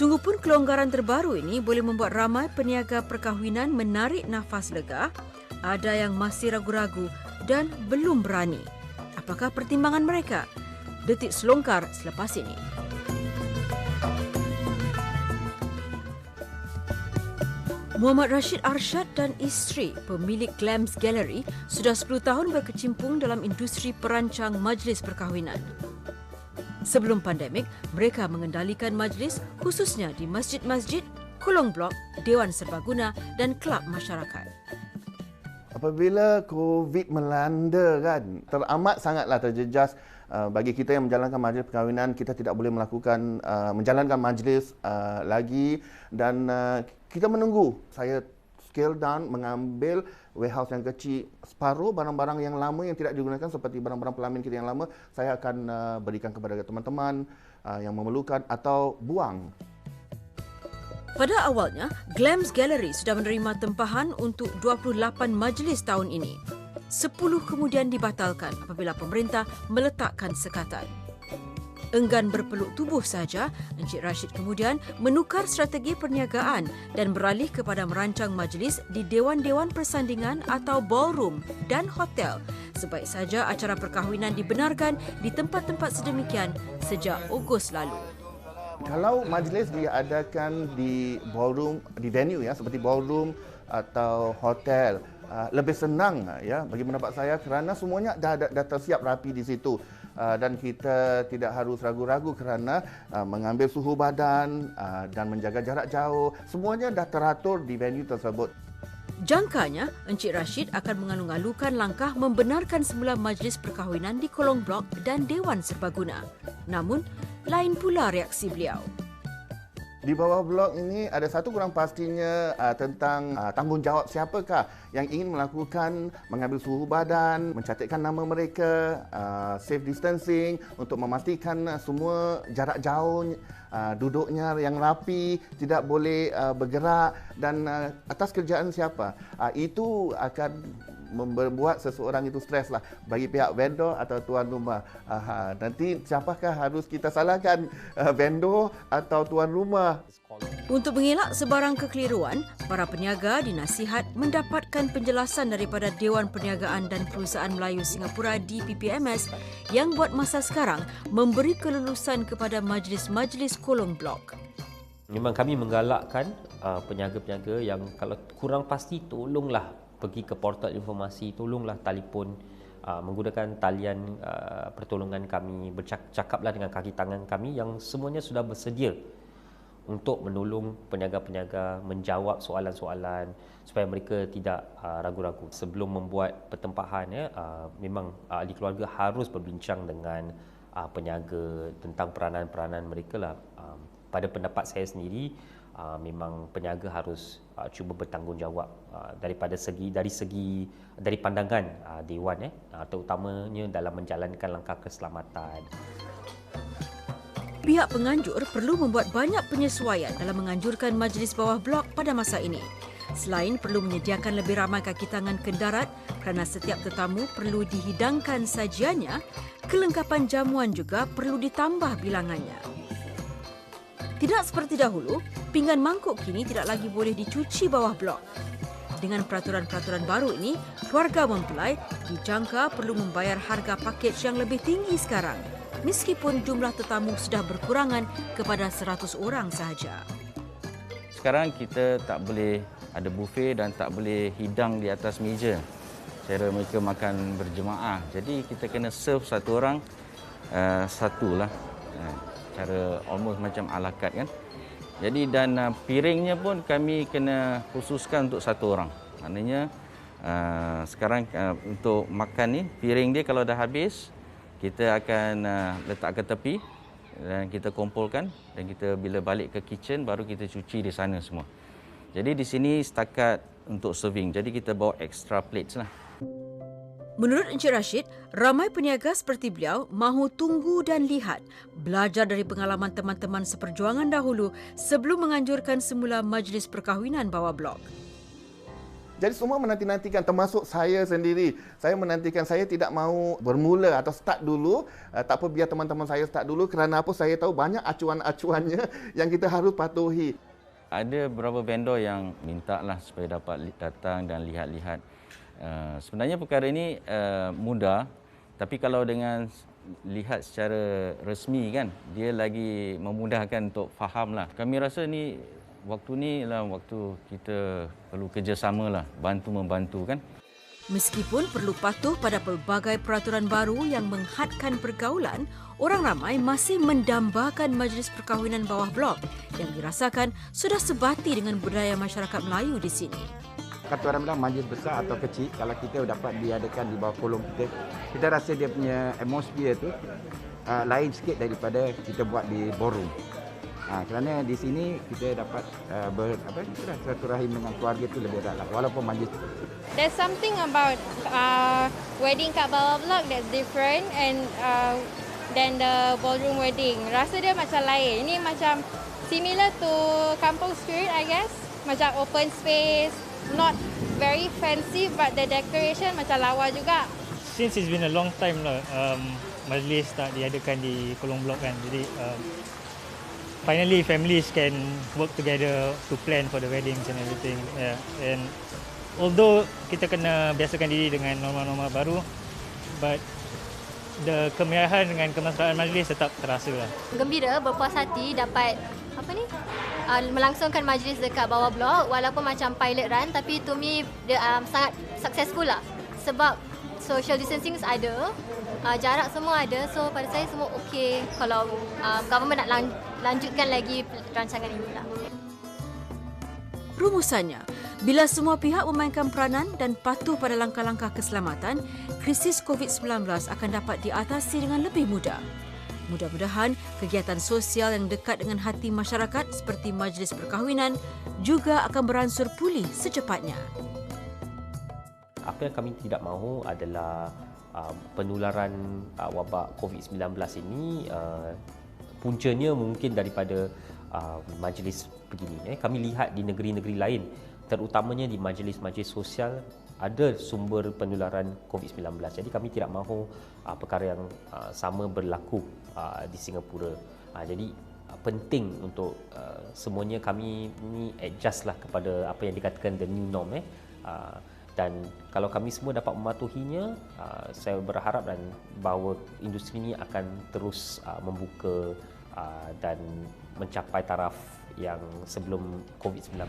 Sungguh pun kelonggaran terbaru ini boleh membuat ramai peniaga perkahwinan menarik nafas lega, ada yang masih ragu-ragu dan belum berani. Apakah pertimbangan mereka? Detik selongkar selepas ini. Muhammad Rashid Arshad dan isteri, pemilik Glams Gallery, sudah 10 tahun berkecimpung dalam industri perancang majlis perkahwinan. Sebelum pandemik, mereka mengendalikan majlis khususnya di masjid-masjid, kolong blok, dewan serbaguna dan kelab masyarakat. Apabila COVID melanda kan, teramat sangatlah terjejas bagi kita yang menjalankan majlis perkahwinan. Kita tidak boleh melakukan menjalankan majlis lagi dan kita menunggu. Saya scale down, mengambil warehouse yang kecil, separuh barang-barang yang lama yang tidak digunakan seperti barang-barang pelamin kita yang lama, saya akan berikan kepada teman-teman yang memerlukan atau buang. Pada awalnya, Glams Gallery sudah menerima tempahan untuk 28 majlis tahun ini. 10 kemudian dibatalkan apabila pemerintah meletakkan sekatan. Enggan berpeluk tubuh saja, Encik Rashid kemudian menukar strategi perniagaan dan beralih kepada merancang majlis di dewan-dewan persandingan atau ballroom dan hotel. Sebaik saja acara perkahwinan dibenarkan di tempat-tempat sedemikian sejak Ogos lalu. Kalau majlis diadakan di ballroom, di venue ya, seperti ballroom atau hotel, lebih senang ya bagi pendapat saya kerana semuanya dah tersiap rapi di situ. Dan kita tidak harus ragu-ragu kerana mengambil suhu badan dan menjaga jarak jauh. Semuanya dah teratur di venue tersebut. Jangkanya, Encik Rashid akan mengalung-alungkan langkah membenarkan semula majlis perkahwinan di kolong blok dan dewan serbaguna. Namun, lain pula reaksi beliau. Di bawah blok ini ada satu kurang pastinya tentang tanggungjawab siapakah yang ingin melakukan mengambil suhu badan, mencatatkan nama mereka, safe distancing untuk memastikan semua jarak jauh, duduknya yang rapi, tidak boleh bergerak dan atas kerjaan siapa. Itu akan membuat seseorang itu stres lah bagi pihak vendor atau tuan rumah. Nanti siapakah harus kita salahkan, vendor atau tuan rumah? Untuk mengelak sebarang kekeliruan, para peniaga dinasihat mendapatkan penjelasan daripada Dewan Perniagaan dan Perusahaan Melayu Singapura DPPMS yang buat masa sekarang memberi kelulusan kepada majlis-majlis kolong blok. Memang kami menggalakkan peniaga-peniaga yang kalau kurang pasti tolonglah pergi ke portal informasi, tolonglah telefon menggunakan talian pertolongan kami, bercakaplah dengan kaki tangan kami yang semuanya sudah bersedia untuk menolong peniaga-peniaga menjawab soalan-soalan supaya mereka tidak ragu-ragu. Sebelum membuat pertempahan memang ahli keluarga harus berbincang dengan peniaga tentang peranan-peranan mereka lah. Pada pendapat saya sendiri, memang peniaga harus cuba bertanggungjawab dari pandangan dewan terutamanya dalam menjalankan langkah keselamatan. Pihak penganjur perlu membuat banyak penyesuaian dalam menganjurkan majlis bawah blok pada masa ini. Selain perlu menyediakan lebih ramai kaki tangan kendarat kerana setiap tetamu perlu dihidangkan sajiannya, kelengkapan jamuan juga perlu ditambah bilangannya. Tidak seperti dahulu, pinggan mangkuk kini tidak lagi boleh dicuci bawah blok. Dengan peraturan-peraturan baru ini, keluarga mempelai dijangka perlu membayar harga pakej yang lebih tinggi sekarang, meskipun jumlah tetamu sudah berkurangan kepada 100 orang sahaja. Sekarang kita tak boleh ada buffet dan tak boleh hidang di atas meja. Cara mereka makan berjemaah. Jadi kita kena serve satu orang satulah. Cara almost macam a la carte kan. Jadi dan piringnya pun kami kena khususkan untuk satu orang. Maknanya sekarang untuk makan ni piring dia kalau dah habis kita akan letak ke tepi dan kita kumpulkan dan kita bila balik ke kitchen baru kita cuci di sana semua. Jadi di sini setakat untuk serving. Jadi kita bawa extra plates lah. Menurut Encik Rashid, ramai peniaga seperti beliau mahu tunggu dan lihat, belajar dari pengalaman teman-teman seperjuangan dahulu sebelum menganjurkan semula majlis perkahwinan bawah blok. Jadi semua menanti-nantikan, termasuk saya sendiri. Saya menantikan, saya tidak mahu bermula atau start dulu. Tak apa, biar teman-teman saya start dulu. Kerana apa, saya tahu banyak acuan-acuannya yang kita harus patuhi. Ada beberapa vendor yang minta lah supaya dapat datang dan lihat-lihat. Sebenarnya perkara ini mudah, tapi kalau dengan lihat secara resmi kan, dia lagi memudahkan untuk faham lah. Kami rasa ni waktu ni lah waktu kita perlu kerjasama lah, bantu-membantu kan. Meskipun perlu patuh pada pelbagai peraturan baru yang menghadkan pergaulan, orang ramai masih mendambakan majlis perkahwinan bawah blok yang dirasakan sudah sebati dengan budaya masyarakat Melayu di sini. Kata orang bilang majlis besar atau kecil, kalau kita dapat diadakan di bawah kolong kita rasa dia punya atmosphere tu lain sikit daripada kita buat di ballroom. Kerana di sini kita dapat silaturahim dengan keluarga tu lebih erat lah, walaupun majlis. There's something about wedding kat bawah blok that's different and than the ballroom wedding. Rasa dia macam lain. Ini macam similar to kampung spirit, I guess. Macam open space, not very fancy but the decoration macam lawa juga. Since it's been a long time lah, majlis tak diadakan di kolong blok kan. Jadi finally families can work together to plan for the weddings and everything. Yeah. And although kita kena biasakan diri dengan norma-norma baru, but the kemeriahan dengan kemesraan majlis tetap terasa lah. Gembira, berpuas hati dapat melangsungkan majlis dekat bawah blok, walaupun macam pilot run, tapi to me dia sangat successful lah. Sebab social distancing ada, jarak semua ada, so pada saya semua okey kalau government nak lanjutkan lagi rancangan ini lah. Rumusannya, bila semua pihak memainkan peranan dan patuh pada langkah-langkah keselamatan, krisis COVID-19 akan dapat diatasi dengan lebih mudah. Mudah-mudahan kegiatan sosial yang dekat dengan hati masyarakat seperti majlis perkahwinan juga akan beransur pulih secepatnya. Apa yang kami tidak mahu adalah penularan wabak COVID-19 ini puncanya mungkin daripada majlis begini. Kami lihat di negeri-negeri lain, terutamanya di majlis-majlis sosial, ada sumber penularan COVID-19. Jadi kami tidak mahu perkara yang sama berlaku di Singapura. Jadi penting untuk semuanya kami ni adjust lah kepada apa yang dikatakan the new norm. Dan kalau kami semua dapat mematuhinya, saya berharap dan bahawa industri ini akan terus membuka dan mencapai taraf yang sebelum COVID-19.